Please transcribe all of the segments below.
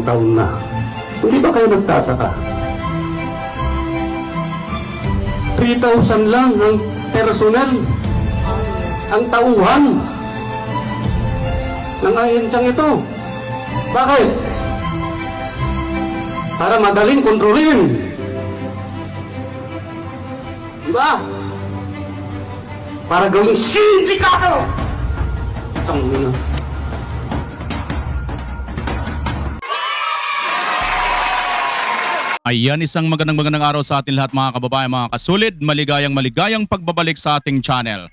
taon na. Hindi ba kayo nagtataka? 3,000 lang ang personel, ang tauhan ng ahensyang ito. Bakit? Para madaling kontrolin. Diba? Para gawing sindikato. Tangina. Ayan, isang magandang araw sa atin lahat mga kababayan, mga kasulid. Maligayang pagbabalik sa ating channel.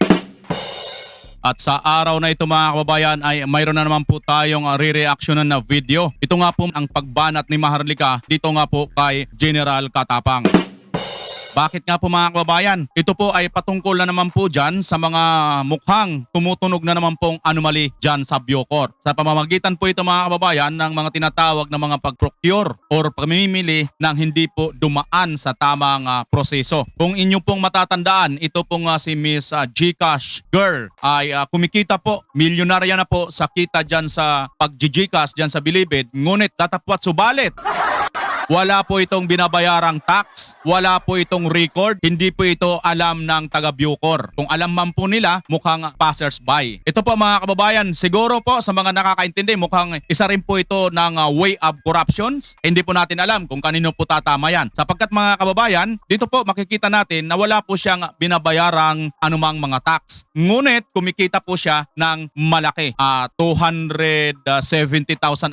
At sa araw na ito mga kababayan ay mayroon na naman po tayong re-reactionan na video. Ito nga po ang pagbanat ni Maharlika dito nga po kay General Katapang. Bakit nga po mga kababayan? Ito po ay patungkol na naman po dyan sa mga mukhang tumutunog na naman pong anomaly dyan sa Bucor. Sa pamamagitan po ito mga kababayan ng mga tinatawag na mga pag-procure or pamimili ng hindi po dumaan sa tamang proseso. Kung inyo pong matatandaan, ito pong si Miss Gcash Girl ay kumikita po, milyonarya na po sa kita dyan sa pag-Gcash dyan sa Bilibid. Ngunit datapwat subalit. Wala po itong binabayarang tax, wala po itong record, hindi po ito alam ng taga Bucor. Kung alam man po nila, mukhang passers-by. Ito po mga kababayan, siguro po sa mga nakakaintindi, mukhang isa rin po ito ng way of corruptions. Hindi po natin alam kung kanino po tatama yan. Sapagkat mga kababayan, dito po makikita natin na wala po siyang binabayarang anumang mga tax. Ngunit kumikita po siya ng malaki, 270,000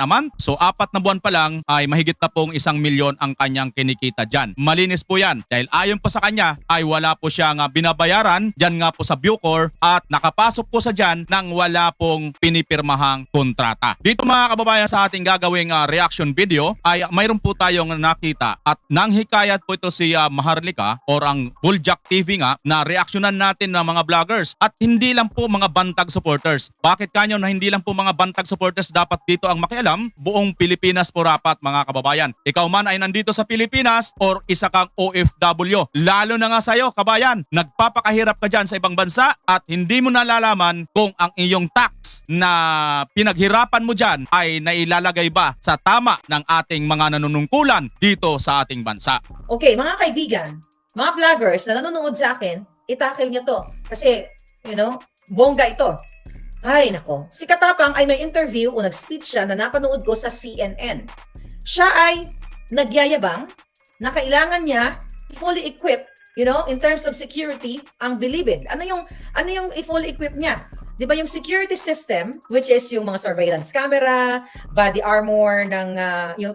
a month. So 4 na buwan pa lang ay mahigit na pong 1 milyon ang kanyang kinikita dyan. Malinis po yan dahil ayon po sa kanya ay wala po siyang binabayaran dyan nga po sa Bucor at nakapasok po sa dyan nang wala pong pinipirmahang kontrata. Dito mga kababayan sa ating gagawing reaction video ay mayroon po tayong nakita at nang hikayat po ito si Maharlika or ang Buljak TV nga na reaksyonan natin ng mga vloggers at hindi lang po mga bantag supporters. Bakit kanyo na hindi lang po mga bantag supporters dapat dito ang makialam? Buong Pilipinas po rapat mga kababayan. Ikaw man ay nandito sa Pilipinas or isa kang OFW. Lalo na nga sa'yo, kabayan, nagpapakahirap ka dyan sa ibang bansa at hindi mo nalalaman kung ang iyong tax na pinaghirapan mo dyan ay nailalagay ba sa tama ng ating mga nanunungkulan dito sa ating bansa. Okay, mga kaibigan, mga vloggers na nanonood sa akin, itakil nyo to. Kasi, bongga ito. Ay, nako. Si Katapang ay may interview o nag-speech siya na napanood ko sa CNN. Siya ay nagyayabang na kailangan niya fully equipped, in terms of security, ang Bilibid. Ano yung fully equipped niya? 'Di ba yung security system, which is yung mga surveillance camera, body armor ng yung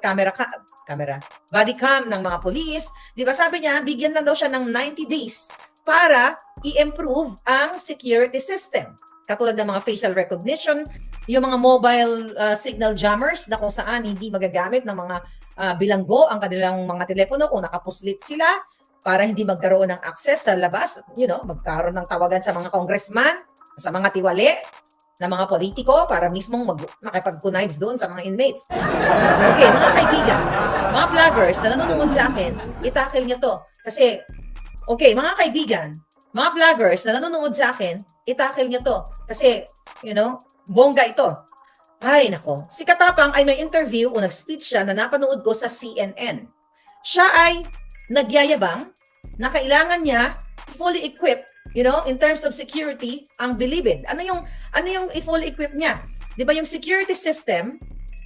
body cam ng mga police, 'di ba sabi niya, bigyan lang daw siya ng 90 days para i-improve ang security system. Katulad ng mga facial recognition, yung mga mobile signal jammers na kung saan hindi magagamit ng mga bilanggo ang kanilang mga telepono kung nakapuslit sila para hindi magkaroon ng access sa labas, magkaroon ng tawagan sa mga congressman, sa mga tiwali na mga politiko para mismong makipag-connives doon sa mga inmates. Okay, mga kaibigan, mga vloggers na nanonood sa akin, itakil nyo to. Kasi, okay, mga kaibigan, mga vloggers na nanonood sa akin, itakil nyo to. Kasi, bongga ito. Ay, nako. Si Katapang ay may interview o nag-speech siya na napanood ko sa CNN. Siya ay nagyayabang na kailangan niya fully equipped, in terms of security, ang Bilibid. Ano yung i-fully equipped niya? 'Di ba yung security system,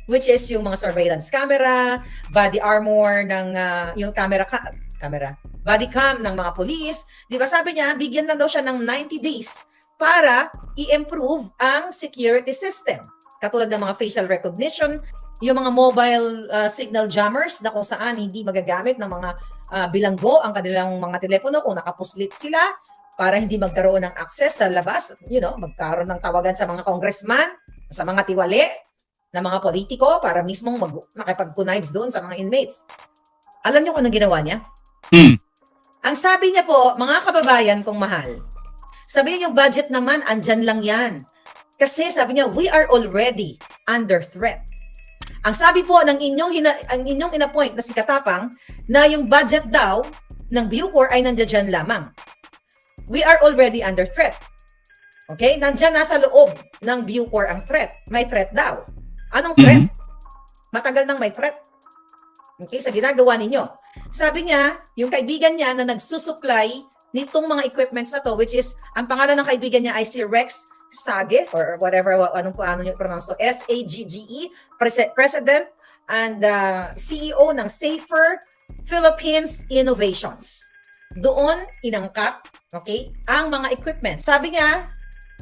which is yung mga surveillance camera, body armor ng yung body cam ng mga police, 'di ba sabi niya, bigyan lang daw siya ng 90 days para i-improve ang security system. Katulad ng mga facial recognition, yung mga mobile signal jammers na kung saan hindi magagamit ng mga bilanggo ang kanilang mga telepono kung nakapuslit sila para hindi magkaroon ng access sa labas, magkaroon ng tawagan sa mga congressman, sa mga tiwali na mga politiko para mismong makipag-connives doon sa mga inmates. Alam niyo kung anong ginawa niya? Ang sabi niya po, mga kababayan kong mahal, sabi niya yung budget naman, andyan lang yan. Kasi sabi niya, we are already under threat. Ang sabi po ng inyong inappoint na si Katapang na yung budget daw ng Bucor ay nandiyan lamang. We are already under threat. Okay? Nandiyan nasa loob ng Bucor ang threat. May threat daw. Anong threat? Matagal nang may threat. Okay, sa ginagawa ninyo. Sabi niya, yung kaibigan niya na nagsusupply nitong mga equipments na to, which is, ang pangalan ng kaibigan niya ay si Rex Sage, or whatever, paano nyo pronounce to, S-A-G-G-E, President and CEO ng Safer Philippines Innovations. Doon, inangkat, okay, ang mga equipment. Sabi niya,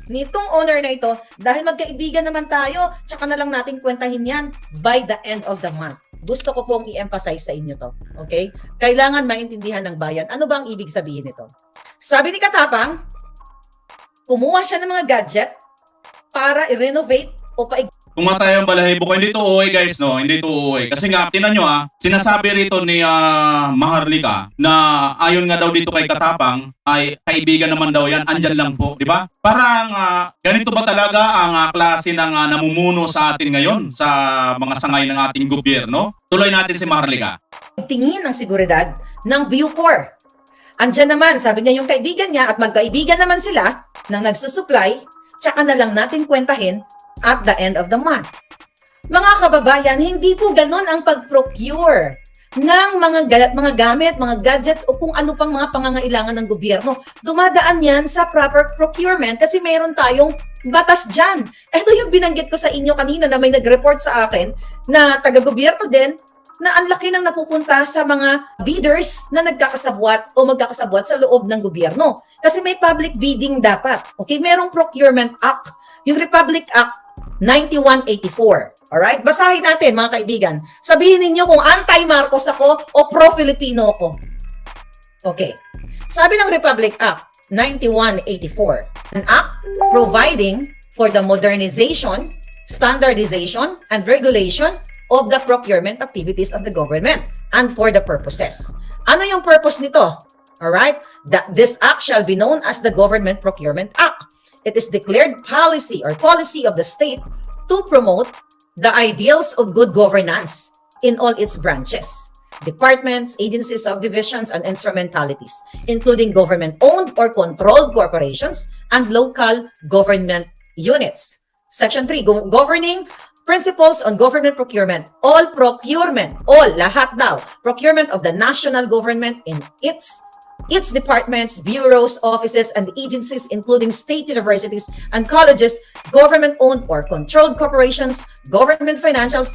nitong owner na ito, dahil magkaibigan naman tayo, tsaka na lang natin kwentahin yan by the end of the month. Gusto ko pong i-emphasize sa inyo to. Okay? Kailangan maintindihan ng bayan. Ano ba ang ibig sabihin nito? Sabi ni Katapang, kumuha siya ng mga gadget para i-renovate o Kung matayang balahibo ko, hindi ito uuwi guys, no? Hindi ito uuwi. Kasi nga, tinan nyo sinasabi rito ni Maharlika na ayon nga daw dito kay Katapang, ay kaibigan naman daw yan, andyan lang po, di ba? Parang ganito ba talaga ang klase ng namumuno sa atin ngayon sa mga sangay ng ating gobyerno? Tuloy natin si Maharlika. tingin ng seguridad ng Bucor. Andyan naman, sabi niya yung kaibigan niya at magkaibigan naman sila nang nagsusupply, tsaka na lang natin kwentahin at the end of the month. Mga kababayan, hindi po ganun ang pag-procure ng mga gamit, mga gadgets o kung ano pang mga pangangailangan ng gobyerno. Dumadaan yan sa proper procurement kasi mayroon tayong batas dyan. Ito yung binanggit ko sa inyo kanina na may nag-report sa akin na taga-gobyerno din na ang laki nang napupunta sa mga bidders na nagkakasabwat o magkakasabwat sa loob ng gobyerno. Kasi may public bidding dapat. Okay, merong Procurement Act. Yung Republic Act 9184. Alright? Basahin natin mga kaibigan. Sabihin ninyo kung anti-Marcos ako o pro-Filipino ako. Okay. Sabi ng Republic Act 9184, an act providing for the modernization, standardization, and regulation of the procurement activities of the government and for the purposes. Ano yung purpose nito? Alright? This act shall be known as the Government Procurement Act. It is declared policy or policy of the state to promote the ideals of good governance in all its branches, departments, agencies, subdivisions, and instrumentalities, including government-owned or controlled corporations and local government units. Section 3, governing principles on government procurement. All procurement, all, lahat daw, procurement of the national government in its departments, bureaus, offices, and agencies, including state universities and colleges, government-owned or controlled corporations, government financial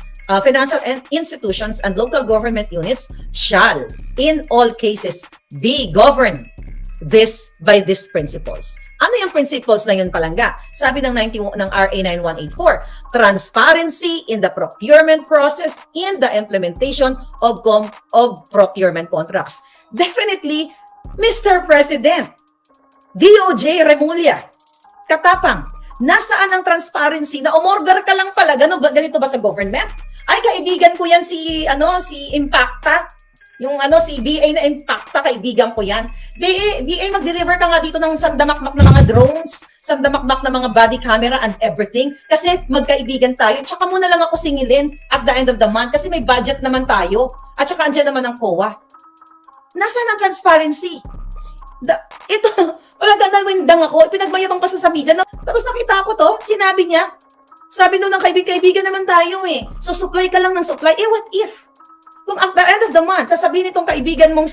institutions, and local government units shall, in all cases, be governed by these principles. Ano yung principles na yun palangga? Sabi ng RA 9184, transparency in the procurement process in the implementation of procurement contracts. Definitely, Mr. President, DOJ Remulla, Katapang, nasaan ang transparency na umorder ka lang pala, ganito ba sa government? Ay, kaibigan ko yan si Impacta, si BA na Impacta, kaibigan ko yan. BA, mag-deliver ka nga dito ng sandamakmak na mga drones, sandamakmak na mga body camera and everything, kasi magkaibigan tayo. Tsaka muna lang ako singilin at the end of the month, kasi may budget naman tayo. At tsaka andyan naman ang COA. Nasaan ang transparency? Ito, talaga nawindang ako. Pinagmayabang pa sa media. No? Tapos nakita ko to, sinabi niya, sabi doon ng kaibigan naman tayo eh. So supply ka lang ng supply. Eh what if? Kung at the end of the month, sasabihin itong kaibigan mong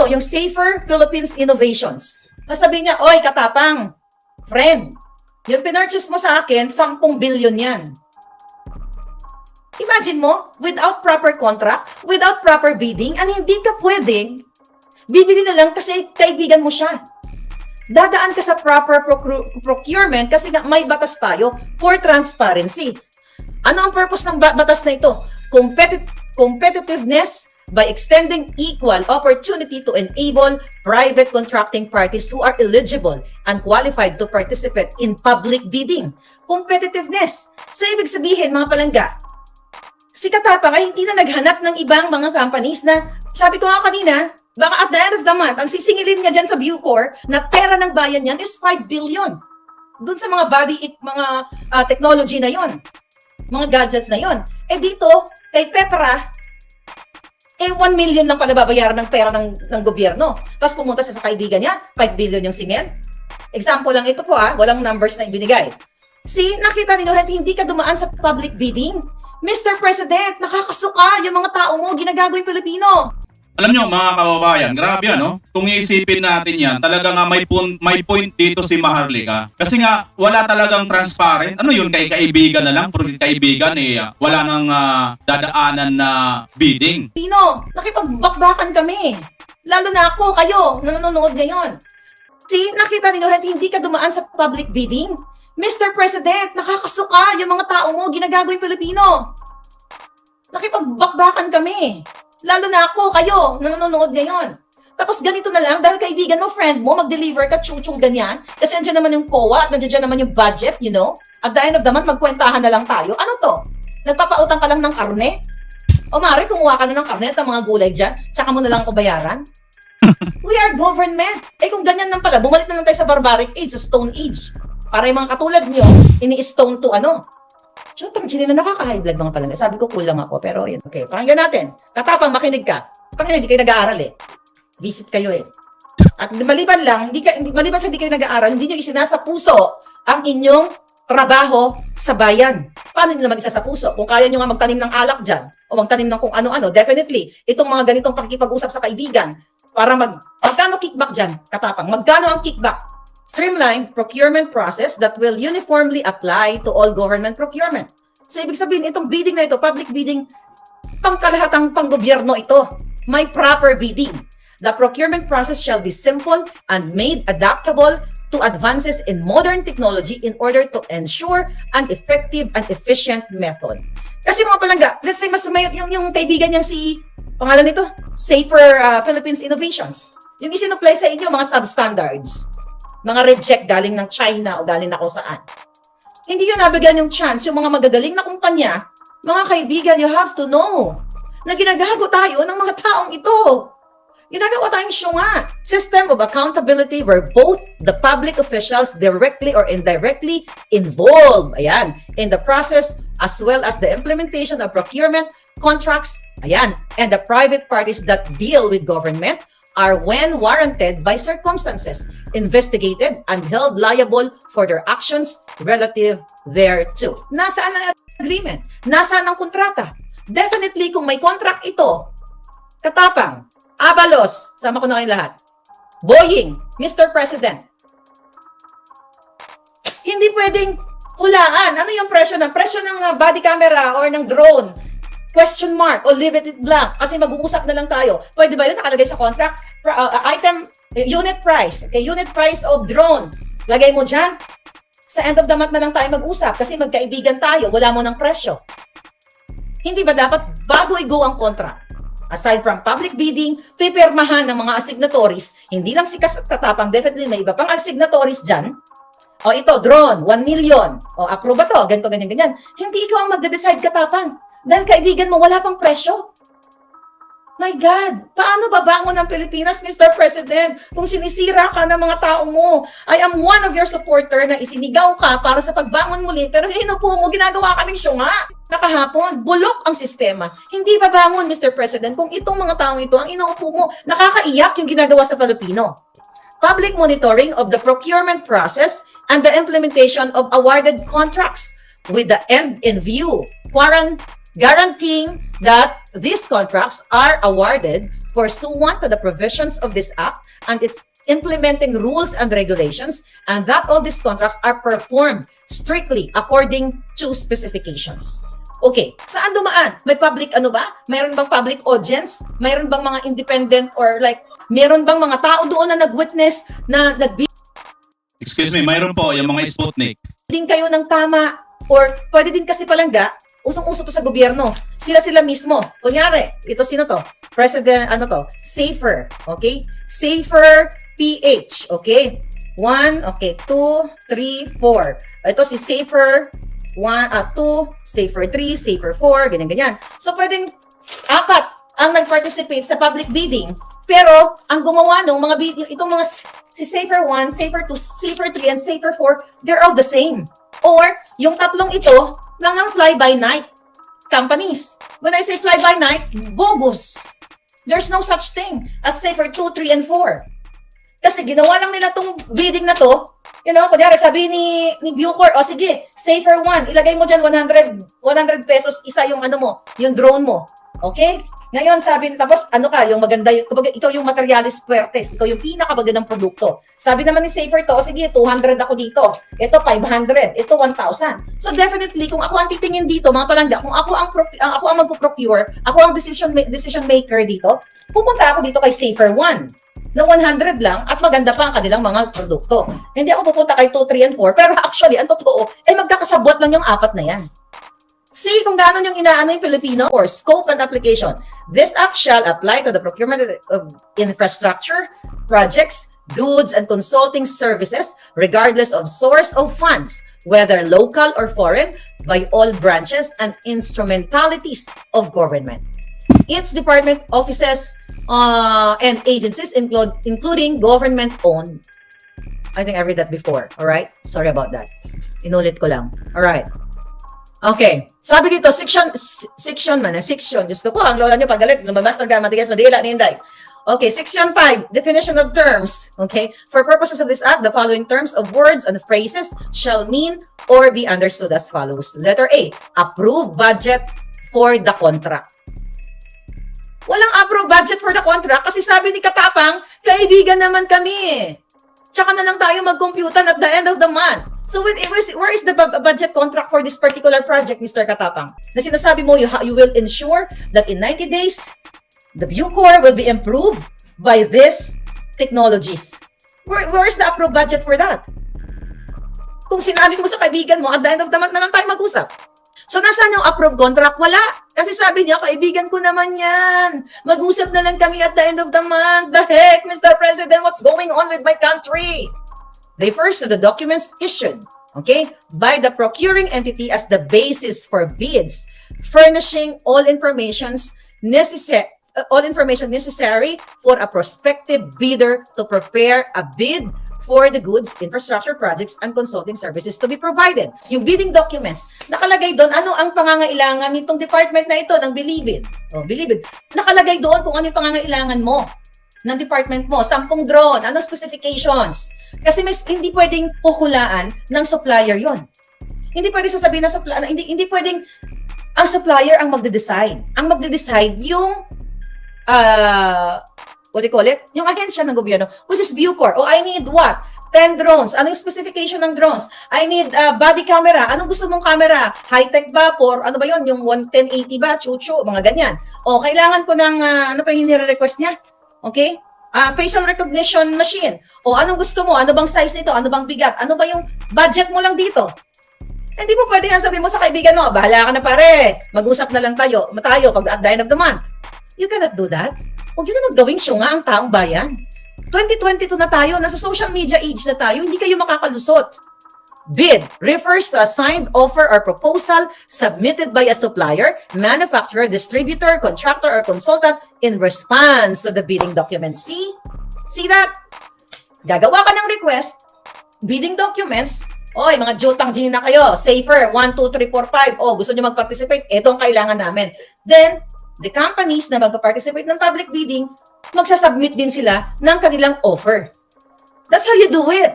yung Safer Philippines Innovations. Sasabihin niya, oy Katapang, friend, yung pinurchase mo sa akin, 10 billion yan. Imagine mo, without proper contract, without proper bidding, hindi ka pwedeng bibili na lang kasi kaibigan mo siya. Dadaan ka sa proper procurement kasi may batas tayo for transparency. Ano ang purpose ng batas na ito? Competitiveness by extending equal opportunity to enable private contracting parties who are eligible and qualified to participate in public bidding. Competitiveness. So, ibig sabihin, mga palangga, si Katapang ay hindi na naghanap ng ibang mga companies na, sabi ko nga kanina, baka at the end of the month, ang sisingilin niya dyan sa Bucor na pera ng bayan niyan is 5 billion. Doon sa mga technology na yon, mga gadgets na yon. Eh dito, kay Petra, 1 million lang pala babayaran ng pera ng gobyerno. Tapos pumunta siya sa kaibigan niya, 5 billion yung singil. Example lang ito po walang numbers na ibinigay. Nakita niyo, hindi ka dumaan sa public bidding. Mr. President, nakakasuka yung mga tao mo, ginagago yung Pilipino. Alam nyo mga kababayan, grabe ano? Kung iisipin natin yan, talaga nga may point dito si Maharlika. Kasi nga, wala talagang transparent. Ano yun, kaibigan na lang? Puro kaibigan wala nang dadaanan na bidding. Pino, nakipagbakbakan kami. Lalo na ako, kayo, na nanonood ngayon. See, nakita ninyo, hindi ka dumaan sa public bidding. Mr. President, nakakasuka yung mga tao mo, ginagago yung Pilipino. Nakipagbakbakan kami. Lalo na ako, kayo, na nanonood ngayon. Tapos ganito na lang, dahil kaibigan mo, friend mo, mag-deliver ka, chuchong ganyan. Kasi andyan naman yung COA at nandiyan naman yung budget, you know? At the end of the month, magkwentahan na lang tayo. Ano to? Nagpapautang ka lang ng karne? O mare, kumuha ka na ng karne at ang mga gulay dyan, tsaka mo na lang ako bayaran? We are government. Eh kung ganyan lang pala, bumalik na lang tayo sa barbaric age, sa stone age. Para yung mga katulad nyo, ini-stone to ano? Chutang chili na nakaka-high blood mga palangga. Sabi ko kulang ako, pero yun. Okay, pakinggan natin. Katapang, makinig ka. Pakinggan, hindi kayo nag-aaral eh. Visit kayo eh. At maliban lang, maliban sa hindi kayo nag-aaral, hindi nyo isinasa puso ang inyong trabaho sa bayan. Paano nyo naman isa sa puso? Kung kaya nyo nga magtanim ng alak dyan, o magtanim ng kung ano-ano, definitely, itong mga ganitong pakikipag-usap sa kaibigan, para magkano kickback dyan, katapang? Magkano ang kickback? Streamlined procurement process that will uniformly apply to all government procurement. So, ibig sabihin, itong bidding na ito, public bidding, pangkalahatang panggobyerno ito. May proper bidding. The procurement process shall be simple and made adaptable to advances in modern technology in order to ensure an effective and efficient method. Kasi mga palangga, let's say, mas may yung kaibigan niyang si, pangalan nito, Safer Philippines Innovations. Yung isinupply sa inyo, mga substandards. Mga reject galing ng China o galing na kung saan. Hindi yun nabigyan yung chance, yung mga magagaling na kumpanya, mga kaibigan, you have to know na ginagago tayo ng mga taong ito. Ginagawa tayong syunga. System of accountability where both the public officials directly or indirectly involved, ayan, in the process as well as the implementation of procurement contracts, ayan, and the private parties that deal with government are when warranted by circumstances, investigated and held liable for their actions relative thereto. Nasaan ang agreement? Nasaan ang kontrata? Definitely, kung may contract ito, katapang, Abalos, sama ko na kayong lahat, Boying, Mr. President, hindi pwedeng hulaan. Ano yung presyo ng body camera or ng drone? Question mark o leave it blank kasi mag-uusap na lang tayo. Pwede ba yun nakalagay sa contract? Item, unit price. Okay, unit price of drone. Lagay mo dyan. Sa end of the month na lang tayo mag-usap kasi magkaibigan tayo. Wala mo ng presyo. Hindi ba dapat bago i-go ang contract? Aside from public bidding, pipirmahan ng mga signatories, hindi lang si Katapang, definitely may iba pang signatories dyan. O ito, drone, 1 million. O approve ba to? Ganito, ganyan, ganyan. Hindi ikaw ang magde-decide, Katapang. Dahil kaibigan mo, wala pang presyo. My God, paano babangon ang Pilipinas, Mr. President, kung sinisira ka ng mga tao mo? I am one of your supporter na isinigaw ka para sa pagbangon muli, pero hinupo mo, ginagawa kaming syunga. Nakahapon, bulok ang sistema. Hindi babangon, Mr. President, kung itong mga taong ito ang inuupo mo. Nakakaiyak yung ginagawa sa Pilipino. Public monitoring of the procurement process and the implementation of awarded contracts with the end in view, guaranteeing that these contracts are awarded pursuant to the provisions of this act and its implementing rules and regulations, and that all these contracts are performed strictly according to specifications. Okay, saan dumaan? May public ano ba? Mayroon bang public audience? Mayroon bang mga independent or like, mayroon bang mga tao doon na nag-witness na Excuse me, mayroon po yung mga Sputnik. din kayo ng tama or pwede din kasi palangga, usong-uso to sa gobyerno. Sila mismo. Kunyari, ito sino to? President, ano to? Safer. Okay? Safer PH. Okay? 1, okay, 2, 3, 4. Ito si Safer 2, Safer 3, Safer 4, ganyan-ganyan. So, pwedeng 4 ang nag-participate sa public bidding. Pero, ang gumawa nung mga bidding, itong mga si Safer 1, Safer 2, Safer 3, and Safer 4, they're all the same. Or, yung tatlong ito, mga fly-by-night companies. When I say fly-by-night, bogus. There's no such thing as Safer 2, 3, and 4. Kasi ginawa lang nila tong bidding na to Kunyari sabi ni Bucor, o sige, Safer One, ilagay mo dyan 100 pesos isa yung yung drone mo. Okay? Ngayon, sabi, tapos yung maganda, kumbaga, ikaw yung materialis puertes, ikaw yung pinakabagandang produkto. Sabi naman ni Safer to, o sige, 200 ako dito, ito 500, ito 1,000. So definitely, kung ako ang titingin dito, mga palangga, kung ako ang magpo-procure, ako ang decision maker dito, pupunta ako dito kay Safer One na 100 lang at maganda pa ang kanilang mga produkto. Hindi ako pupunta kay 2, 3, and 4, pero actually, ang totoo, magkakasabot lang yung apat na yan. See kung gaano yung inaano yung Filipino or scope and application. This act shall apply to the procurement of infrastructure, projects, goods, and consulting services, regardless of source of funds, whether local or foreign, by all branches and instrumentalities of government. Its department offices and agencies including government-owned. I think I read that before. All right? Sorry about that. Inulit ko lang. All right. Okay. Sabi dito, section. Diyos ko po, ang lola nyo pagalit. Lumabas na matigas na dila ni Inday. Okay, section 5, definition of terms. Okay, for purposes of this act, the following terms of words and phrases shall mean or be understood as follows. Letter A, approved budget for the contract. Walang approved budget for the contract kasi sabi ni Katapang, kaibigan naman kami. Tsaka na lang tayo mag-computan at the end of the month. So where is the budget contract for this particular project, Mr. Katapang? Na sinasabi mo, you will ensure that in 90 days, the Bucor will be improved by these technologies. Where is the approved budget for that? Kung sinabi mo sa kaibigan mo, at the end of the month na lang tayo mag-usap. So nasaan yung approved contract? Wala. Kasi sabi niya, kaibigan ko naman yan. Mag-usap na lang kami at the end of the month. The heck, Mr. President, what's going on with my country? Refers to the documents issued, okay, by the procuring entity as the basis for bids, furnishing all information necessary for a prospective bidder to prepare a bid for the goods, infrastructure projects, and consulting services to be provided. Yung bidding documents, nakalagay doon ano ang pangangailangan nitong department na ito ng Bilibid. Bilibid. Nakalagay doon kung ano yung pangangailangan mo ng department mo. 10 drone, anong specifications? Kasi hindi pwedeng huhulaan ng supplier yon. Hindi pwedeng sasabihin ng supplier, hindi pwedeng ang supplier ang magde-decide. Ang magde-decide yung what do you call it? Yung ahensya ng gobyerno, which is Bucor. I need what? 10 drones. Ano yung specification ng drones? I need body camera. Anong gusto mong camera? High-tech ba? Ano ba yun? Yung 1080 ba? Chuchu? Mga ganyan. Kailangan ko ng, ano pa yung nire-request niya? Okay? Facial recognition machine. Anong gusto mo? Ano bang size nito? Ano bang bigat? Ano ba yung budget mo lang dito? Hindi mo pwede nga sabihin mo sa kaibigan mo, bahala ka na pare, mag-usap na lang tayo pag at the end of the month. You cannot do that. Huwag yun na maggawing syunga ang taong bayan. 2022 na tayo, nasa social media age na tayo, hindi kayo makakalusot. Bid refers to a signed offer or proposal submitted by a supplier, manufacturer, distributor, contractor, or consultant in response to the bidding document. See that? Gagawa ka ng request, bidding documents, mga jutang gini na kayo, Safer, 1, 2, 3, 4, 5, gusto nyo mag-participate, ito ang kailangan namin. Then, the companies na mag-participate ng public bidding, magsasubmit din sila ng kanilang offer. That's how you do it.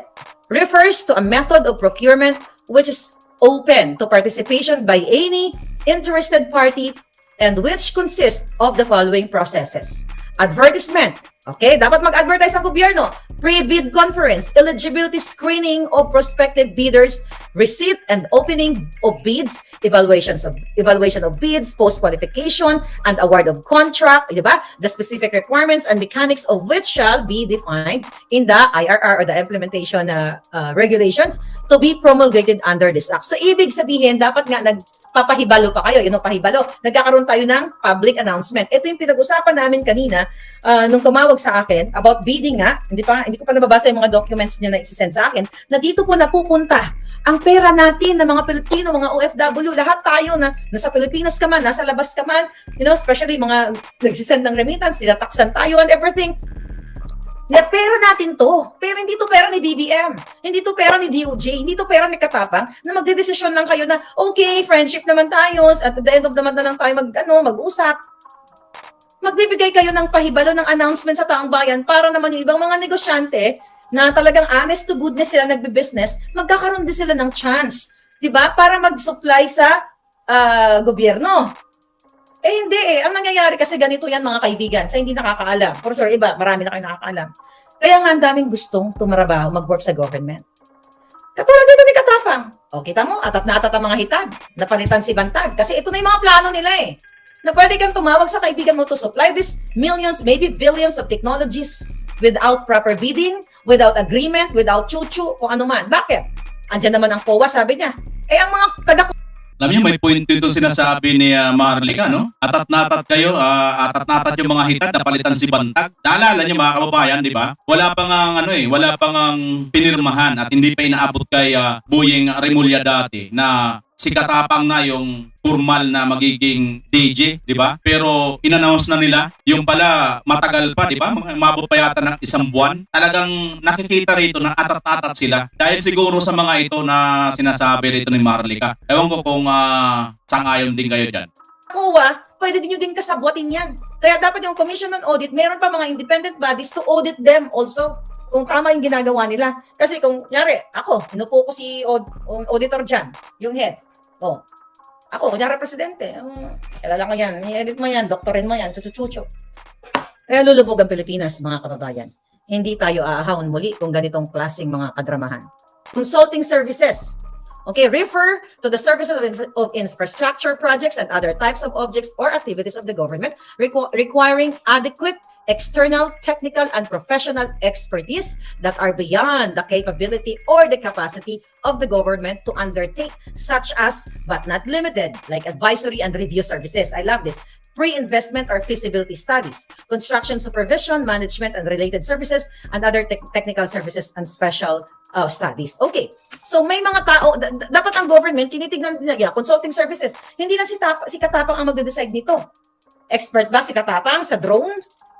Refers to a method of procurement which is open to participation by any interested party and which consists of the following processes. Advertisement. Okay, dapat mag-advertise ang gobyerno. Pre-bid conference, eligibility screening of prospective bidders, receipt and opening of bids, evaluation of bids, post-qualification, and award of contract, di ba? The specific requirements and mechanics of which shall be defined in the IRR or the implementation regulations to be promulgated under this act. So, ibig sabihin, dapat nga nagpapahibalo pa kayo, pahibalo, nagkakaroon tayo ng public announcement. Ito yung pinag-usapan namin kanina nung tumawag sa akin about bidding nga, hindi ko pa nababasa yung mga documents niya na isi-send sa akin, na dito po napupunta ang pera natin ng mga Pilipino, mga OFW, lahat tayo na nasa Pilipinas ka man, nasa labas ka man, especially mga nagsisend ng remittance, tinataksan tayo and everything. Pera natin to. Pero hindi to pera ni BBM. Hindi to pera ni DOJ. Hindi to pera ni Katapang na magdedesisyon lang kayo na, okay, friendship naman tayo, at the end of the month na lang tayo mag-usap. Magbibigay kayo ng pahibalo ng announcement sa taong bayan para naman yung ibang mga negosyante na talagang honest to goodness sila nagbe-business, magkakaroon din sila ng chance, 'di ba? Para mag-supply sa gobyerno. Hindi eh. Ang nangyayari kasi ganito yan mga kaibigan, sa hindi nakakaalam. For sure, iba, marami na kayo nakakaalam. Kaya nga ang daming gustong tumarabaho, mag-work sa government. Katulad dito ni Katapang. O, kita mo, atat na atat ang mga hitad. Napalitan si Bantag. Kasi ito na yung mga plano nila eh. Na pwede kang tumawag sa kaibigan mo to supply this millions, maybe billions of technologies without proper bidding, without agreement, without chuchu, o ano man. Bakit? Andyan naman ang COA, sabi niya. Eh, ang mga taga Alam niyo, may point ito sinasabi ni Maharlika, no? Atat-natat kayo, atat-natat yung mga hitad na palitan si Bantag. Naalala niyo mga kababayan, di ba? Wala pang wala pang pinirmahan at hindi pa inaabot kay Boyeng Remulla dati na si Katapang na yung formal na magiging DJ, di ba? Pero in-announce na nila, yung pala matagal pa, di ba? Umabot pa yata ng isang buwan. Talagang nakikita rito na atat-atat sila. Dahil siguro sa mga ito na sinasabi rito ni Maharlika. Ewan ko kung sangayon din kayo dyan. COA, pwede din nyo din kasabwatin yan. Kaya dapat yung Commission on Audit, meron pa mga independent bodies to audit them also kung tama yung ginagawa nila. Kasi kung, nyari, ako, inupo ko si auditor dyan, yung head. O, ako, kunyari presidente, kilala ko yan, i-edit mo yan, doktorin mo yan, chuchu-chuchu. Kaya lulubog ang Pilipinas, mga kababayan. Hindi tayo aahawon muli kung ganitong klaseng mga kadramahan. Consulting services. Okay, refer to the services of infrastructure projects and other types of objects or activities of the government requiring adequate external, technical, and professional expertise that are beyond the capability or the capacity of the government to undertake, such as, but not limited, like advisory and review services. I love this. Pre-investment or feasibility studies, construction supervision, management and related services, and other technical services and special studies. Okay. So may mga tao, dapat ang government, tinitignan nila, consulting services, hindi na si Katapang ang magde-decide nito. Expert ba si Katapang sa drone?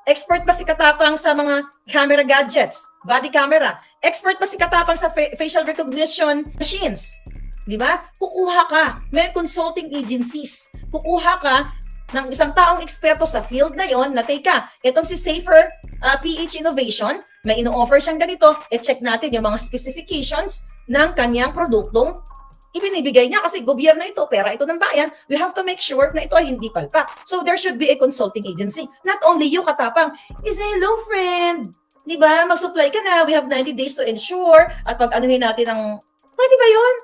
Expert ba si Katapang sa mga camera gadgets, body camera? Expert ba si Katapang sa facial recognition machines? Di ba? Kukuha ka. May consulting agencies. Kukuha ka ng isang taong eksperto sa field na yon na teka, itong si Safer PH Innovation, may ino-offer siyang ganito, check natin yung mga specifications ng kanyang produktong ibinibigay niya kasi gobyerno ito, pera ito ng bayan, we have to make sure na ito ay hindi palpak. So there should be a consulting agency. Not only you, Katapang, is a hello friend. Di ba? Mag-supply ka na, we have 90 days to ensure at pag-anuhin natin ang, pwede ba yun?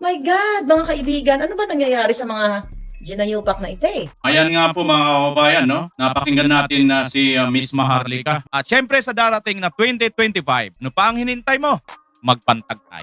My God, mga kaibigan, ano ba nangyayari sa mga ginayupak na ito eh? Ayan nga po mga kababayan, no? Napakinggan natin na si Miss Maharlika. At syempre sa darating na 2025, ano pa ang hinintay mo? Magpantag tayo.